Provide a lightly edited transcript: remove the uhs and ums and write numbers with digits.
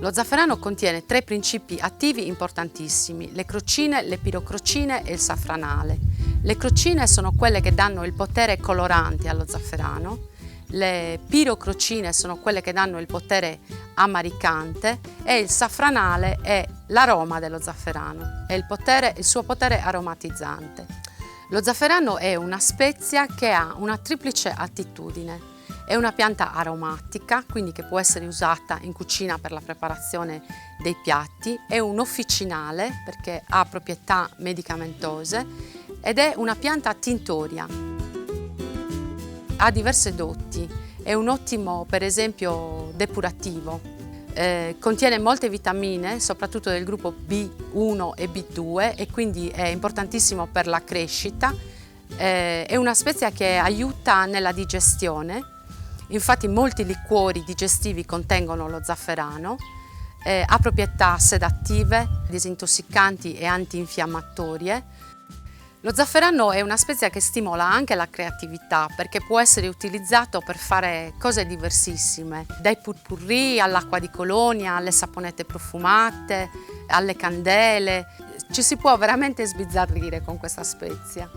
Lo zafferano contiene 3 principi attivi importantissimi: le crocine, le pirocrocine e il safranale. Le crocine sono quelle che danno il potere colorante allo zafferano, le pirocrocine sono quelle che danno il potere amaricante e il safranale è l'aroma dello zafferano, è il suo potere aromatizzante. Lo zafferano è una spezia che ha una triplice attitudine. È una pianta aromatica, quindi che può essere usata in cucina per la preparazione dei piatti, è un officinale perché ha proprietà medicamentose ed è una pianta tintoria. Ha diverse doti, è un ottimo, per esempio, depurativo. Contiene molte vitamine, soprattutto del gruppo B1 e B2 e quindi è importantissimo per la crescita. È una spezia che aiuta nella digestione. Infatti molti liquori digestivi contengono lo zafferano, ha proprietà sedative, disintossicanti e antinfiammatorie. Lo zafferano è una spezia che stimola anche la creatività perché può essere utilizzato per fare cose diversissime, dai purpurri all'acqua di colonia, alle saponette profumate, alle candele. Ci si può veramente sbizzarrire con questa spezia.